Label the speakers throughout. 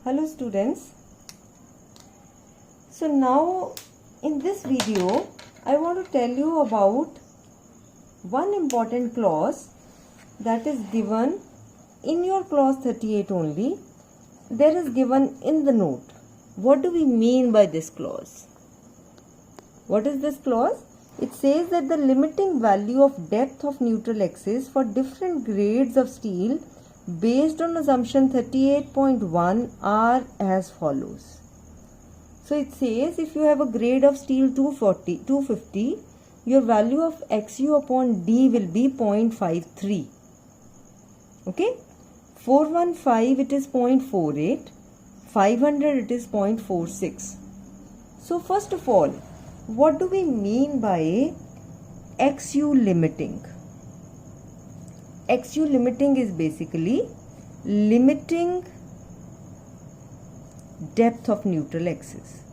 Speaker 1: Hello students. So now in this video I want to tell you about one important clause that is given in your clause 38 only. There is given in the note. What do we mean by this clause? What is this clause? It says that the limiting value of depth of neutral axis for different grades of steel based on assumption 38.1 are as follows. So it says if you have a grade of steel 250, your value of XU upon D will be 0.53. Okay? 415 it is 0.48, 500 it is 0.46. So first of all, what do we mean by XU limiting? XU limiting is basically limiting depth of neutral axis.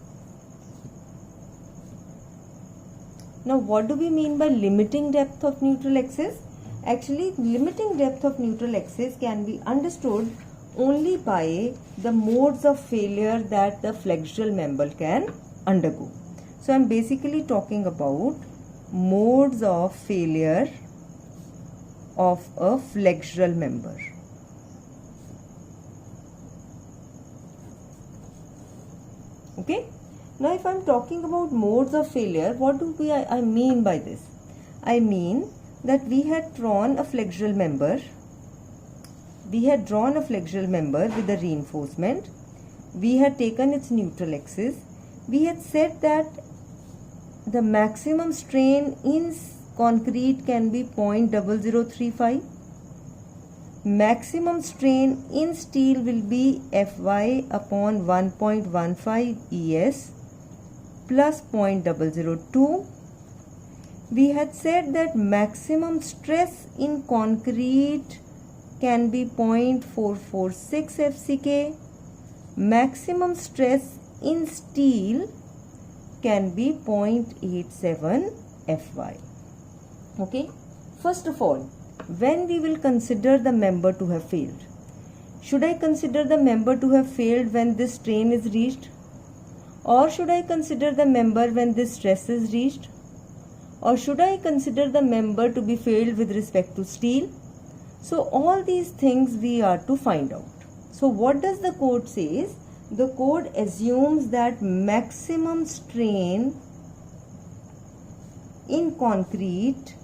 Speaker 1: Now what do we mean by limiting depth of neutral axis? Actually, limiting depth of neutral axis can be understood only by the modes of failure that the flexural member can undergo. So I am basically talking about modes of failure of a flexural member. Okay. Now if I am talking about modes of failure, what do I mean by this? I mean that we had drawn a flexural member. We had drawn a flexural member with a reinforcement. We had taken its neutral axis. We had said that the maximum strain in concrete can be 0.0035. Maximum strain in steel will be Fy upon 1.15 ES plus 0.002. We had said that maximum stress in concrete can be 0.446 FCK. Maximum stress in steel can be 0.87 Fy. Okay, first of all, when we will consider the member to have failed, should I consider the member to have failed when this strain is reached, or should I consider the member when this stress is reached, or should I consider the member to be failed with respect to steel? So all these things we are to find out. So what does the code says? The code assumes that maximum strain in concrete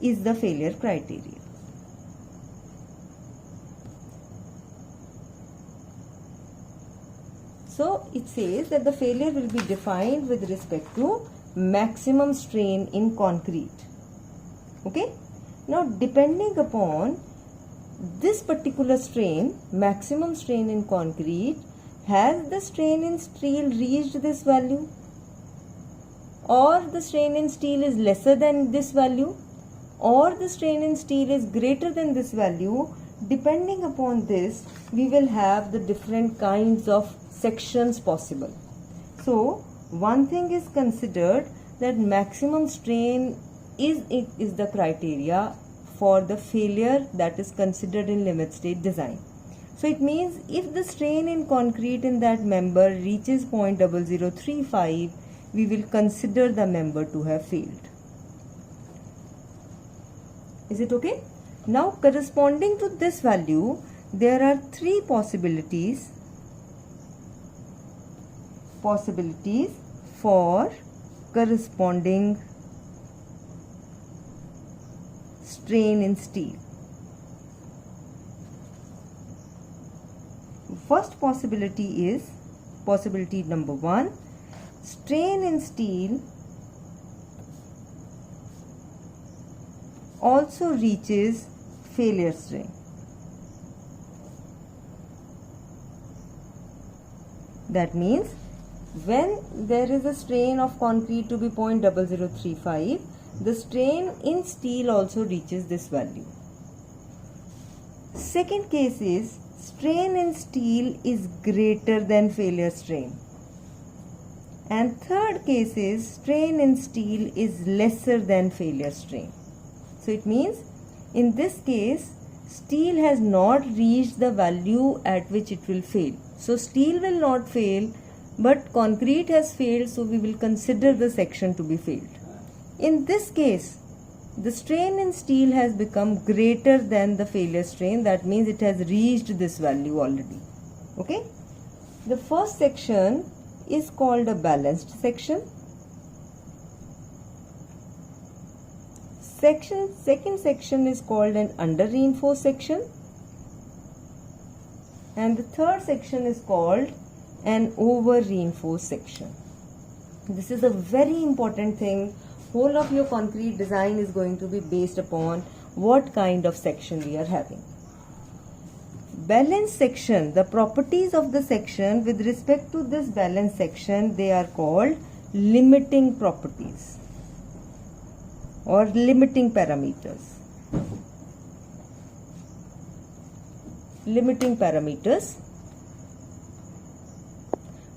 Speaker 1: is the failure criteria. So it says that the failure will be defined with respect to maximum strain in concrete. Okay. Now depending upon this particular strain, maximum strain in concrete, has the strain in steel reached this value, or the strain in steel is lesser than this value, or the strain in steel is greater than this value. Depending upon this, we will have the different kinds of sections possible. So one thing is considered, that maximum strain is the criteria for the failure that is considered in limit state design. So it means if the strain in concrete in that member reaches 0.0035, we will consider the member to have failed. Is it okay? Now corresponding to this value, there are three possibilities for corresponding strain in steel. First possibility is possibility number 1. Strain in steel also reaches failure strain. That means when there is a strain of concrete to be 0.0035, the strain in steel also reaches this value. Second case is strain in steel is greater than failure strain. And third case is strain in steel is lesser than failure strain. So it means in this case steel has not reached the value at which it will fail. So steel will not fail, but concrete has failed, so we will consider the section to be failed. In this case, the strain in steel has become greater than the failure strain. That means it has reached this value already. Okay? The first section is called a balanced section. Second section is called an under reinforced section. And the third section is called an over reinforced section. This is a very important thing. Whole of your concrete design is going to be based upon what kind of section we are having. Balanced section, the properties of the section with respect to this balanced section, they are called limiting properties or limiting parameters. Limiting parameters.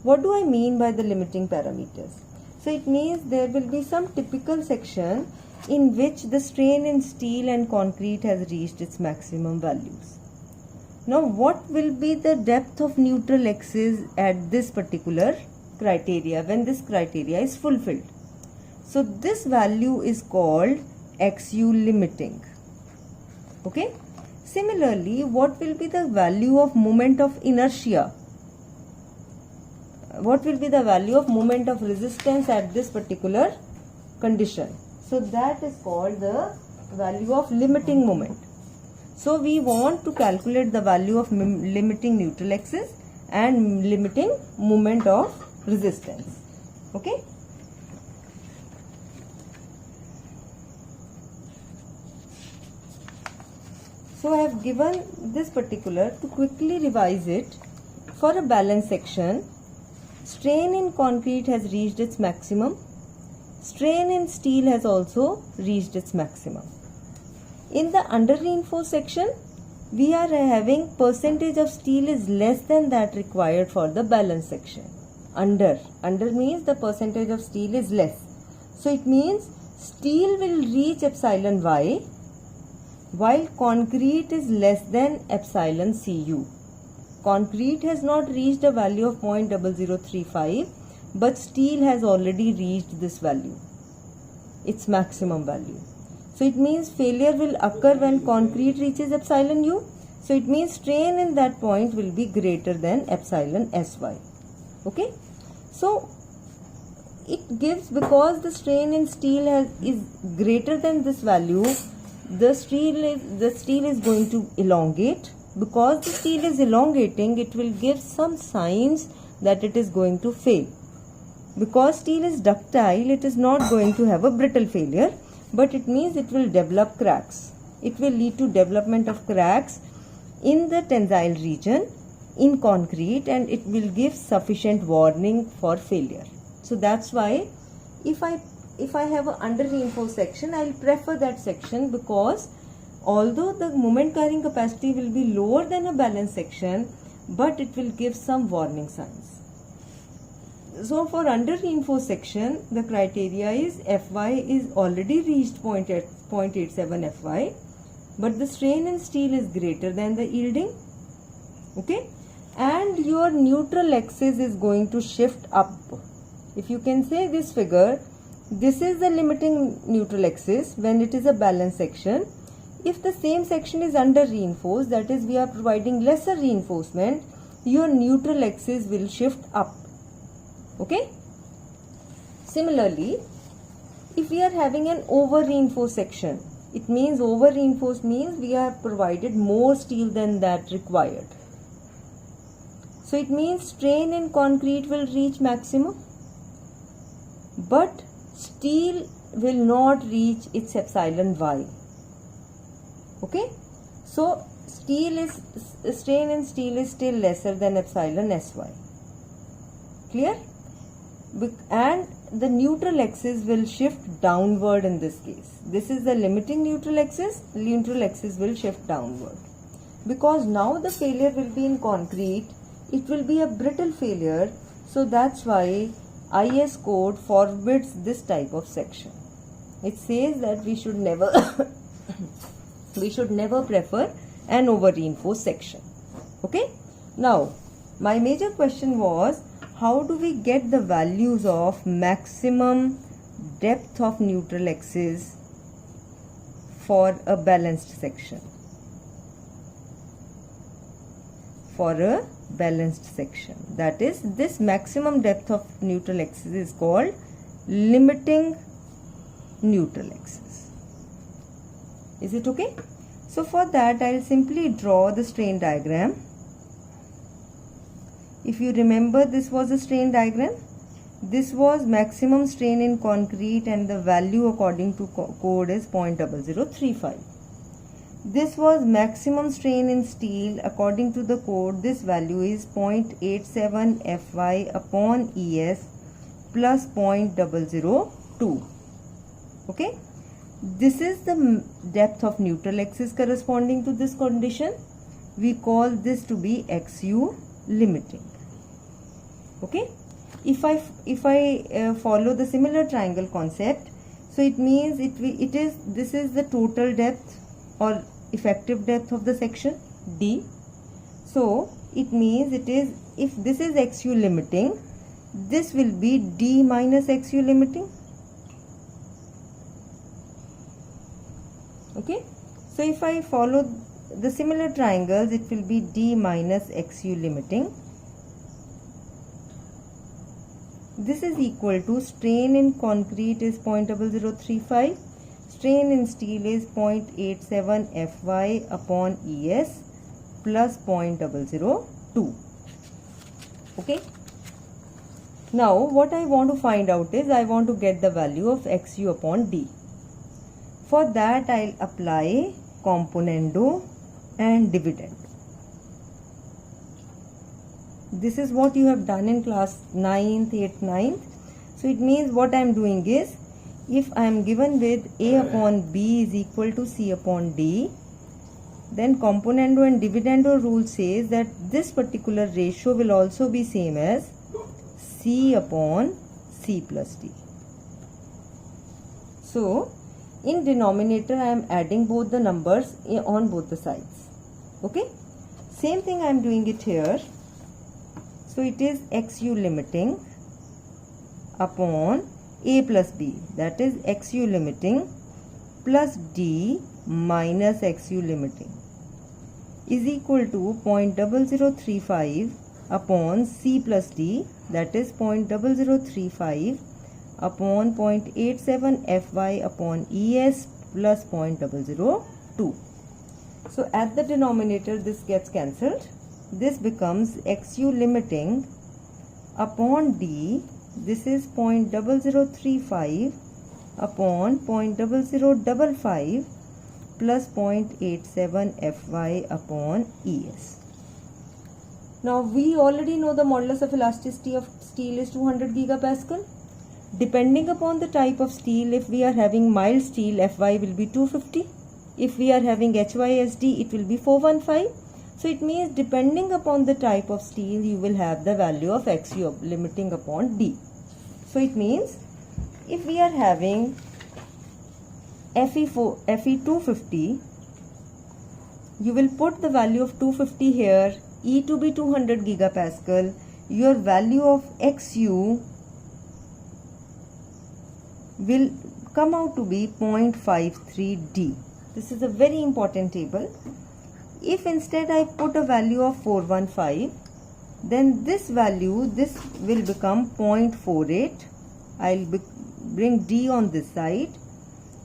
Speaker 1: What do I mean by the limiting parameters? So it means there will be some typical section in which the strain in steel and concrete has reached its maximum values. Now what will be the depth of neutral axis at this particular criteria when this criteria is fulfilled? So this value is called XU limiting. Okay. Similarly, what will be the value of moment of inertia? What will be the value of moment of resistance at this particular condition? So that is called the value of limiting moment. So we want to calculate the value of limiting neutral axis and limiting moment of resistance. Okay. So I have given this particular to quickly revise it. For a balanced section, strain in concrete has reached its maximum. Strain in steel has also reached its maximum. In the under reinforced section, we are having percentage of steel is less than that required for the balanced section. Under means the percentage of steel is less. So it means steel will reach epsilon Y while concrete is less than epsilon Cu. Concrete has not reached a value of 0.0035, but steel has already reached this value, its maximum value. So it means failure will occur when concrete reaches epsilon U. So it means strain in that point will be greater than epsilon Sy. Okay. So it gives, because the strain in steel is greater than this value, the steel is going to elongate. Because the steel is elongating, it will give some signs that it is going to fail. Because steel is ductile, it is not going to have a brittle failure, but it means it will develop cracks. It will lead to development of cracks in the tensile region in concrete, and it will give sufficient warning for failure. So that's why if I have an under reinforced section, I will prefer that section, because although the moment carrying capacity will be lower than a balanced section, but it will give some warning signs. So for under reinforced section, the criteria is Fy is already reached 0.87 Fy, but the strain in steel is greater than the yielding. Okay, and your neutral axis is going to shift up. If you can say this figure, this is the limiting neutral axis when it is a balanced section. If the same section is under reinforced, that is, we are providing lesser reinforcement, your neutral axis will shift up. Okay. Similarly, if we are having an over reinforced section, it means over reinforced means we have provided more steel than that required. So it means strain in concrete will reach maximum, but steel will not reach its epsilon Y. Okay, so strain in steel is still lesser than epsilon Sy. Clear? And the neutral axis will shift downward in this case. This is the limiting neutral axis. Neutral axis will shift downward, because now the failure will be in concrete. It will be a brittle failure. So that's why IS code forbids this type of section. It says that we should never we should never prefer an over reinforced section. Okay. Now my major question was, how do we get the values of maximum depth of neutral axis for a balanced section? For a balanced section, that is, this maximum depth of neutral axis is called limiting neutral axis. Is it okay? So for that I will simply draw the strain diagram. If you remember, this was a strain diagram. This was maximum strain in concrete and the value according to code is 0.0035. This was maximum strain in steel. According to the code, this value is 0.87 Fy upon Es plus 0.002. Okay. This is the depth of neutral axis corresponding to this condition. We call this to be XU limiting. Okay. If I follow the similar triangle concept, so it means this is the total depth or effective depth of the section D. So it means if this is XU limiting, this will be D minus XU limiting. Okay. So if I follow the similar triangles, it will be D minus XU limiting. This is equal to strain in concrete is 0.0035. Strain in steel is 0.87 Fy upon Es plus 0.002. Okay. Now what I want to find out is, I want to get the value of XU upon D. For that I will apply componendo and dividend. This is what you have done in class 9th, 8th, 9th. So it means what I am doing is, if I am given with A upon B is equal to C upon D, then componendo and dividendo rule says that this particular ratio will also be same as C upon C plus D. So in denominator I am adding both the numbers on both the sides. Okay. Same thing I am doing it here. So it is XU limiting upon A plus B, that is XU limiting plus D minus XU limiting is equal to 0.0035 upon C plus D, that is 0.0035 upon 0.87 Fy upon Es plus 0.002. So at the denominator this gets cancelled. This becomes XU limiting upon D. This is 0.0035 upon 0.0055 plus 0.87 Fy upon Es. Now we already know the modulus of elasticity of steel is 200 gigapascal. Depending upon the type of steel, if we are having mild steel, Fy will be 250. If we are having HYSD, it will be 415. So it means depending upon the type of steel, you will have the value of XU limiting upon D. So it means if we are having Fe250, you will put the value of 250 here, E to be 200 gigapascal, your value of XU will come out to be 0.53 D. This is a very important table. If instead I put a value of 415, then this value, this will become 0.48. I'll bring D on this side.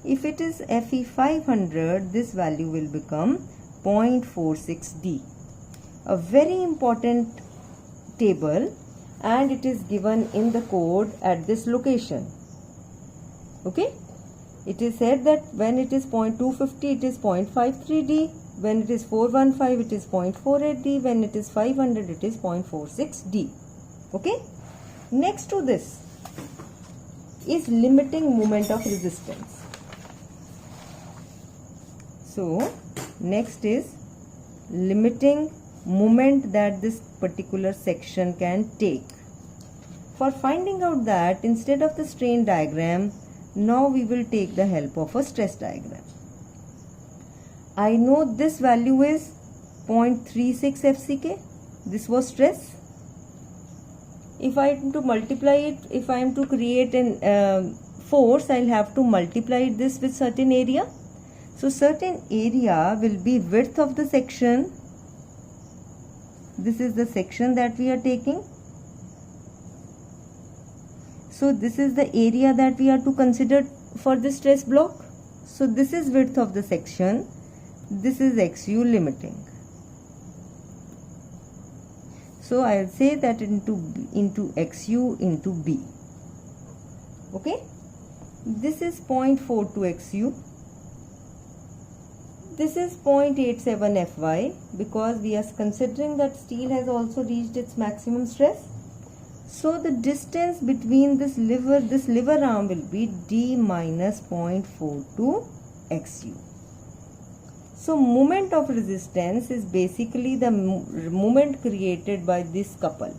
Speaker 1: If it is Fe500, this value will become 0.46 D. A very important table, and it is given in the code at this location. Okay. It is said that when it is 0.250, it is 0.53 D. When it is 415, it is 0.48 D. When it is 500, it is 0.46 D. Okay. Next to this is limiting moment of resistance. So next is limiting moment that this particular section can take. For finding out that, instead of the strain diagram, now we will take the help of a stress diagram. I know this value is 0.36 FCK. This was stress. If I am to multiply it, if I am to create an force, I'll have to multiply this with certain area. So certain area will be width of the section. This is the section that we are taking. So this is the area that we are to consider for the stress block. So this is width of the section. This is XU limiting. So I will say that into XU into B. Okay. This is 0.42 XU. This is 0.87 Fy because we are considering that steel has also reached its maximum stress. So the distance between this lever arm will be D minus 0.42 XU. So moment of resistance is basically the moment created by this couple.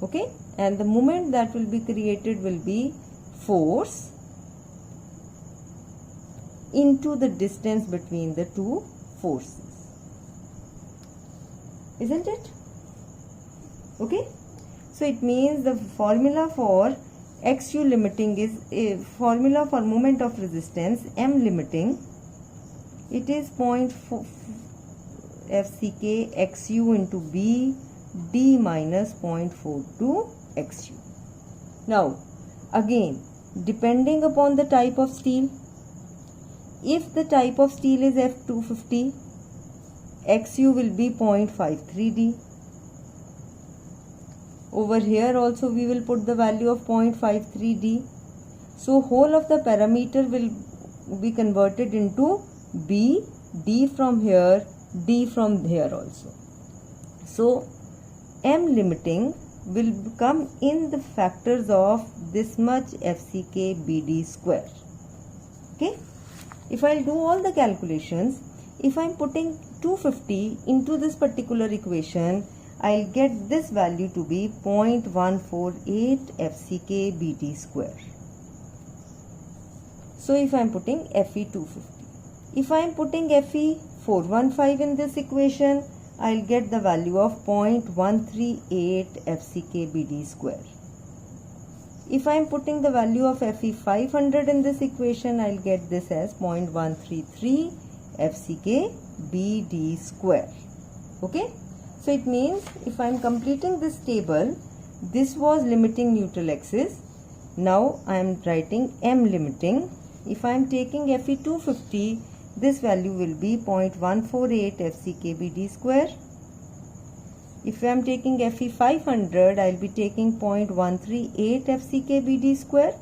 Speaker 1: Okay, and the moment that will be created will be force into the distance between the two forces. Isn't it? Okay. So it means the formula for XU limiting is a formula for moment of resistance M limiting. It is 0.4 FCK XU into B D minus 0.42 XU. Now again, depending upon the type of steel, if the type of steel is F250, XU will be 0.53 D. Over here also we will put the value of 0.53 D. So whole of the parameter will be converted into B, D from here, D from here also. So M limiting will come in the factors of this much FCK BD square. Okay. If I'll do all the calculations, if I'm putting 250 into this particular equation, I'll get this value to be 0.148 FCK BD square. So if I'm putting Fe 250, if I'm putting Fe 415 in this equation, I'll get the value of 0.138 FCK BD square. If I am putting the value of Fe 500 in this equation, I'll get this as 0.133 FCK BD square. Okay. So it means if I am completing this table, this was limiting neutral axis. Now I am writing M limiting. If I am taking Fe 250, this value will be 0.148 FCK BD square. If I am taking Fe 500, I will be taking 0.138 FCK BD square.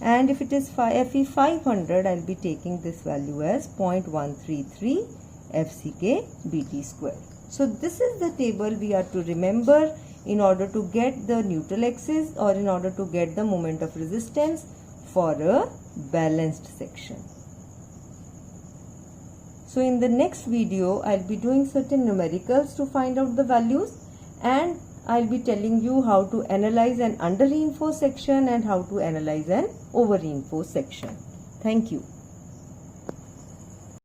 Speaker 1: And if it is Fe 500, I will be taking this value as 0.133 FCK BD square. So this is the table we are to remember in order to get the neutral axis or in order to get the moment of resistance for a balanced section. So in the next video, I'll be doing certain numericals to find out the values, and I'll be telling you how to analyze an under reinforced section and how to analyze an over reinforced section. Thank you.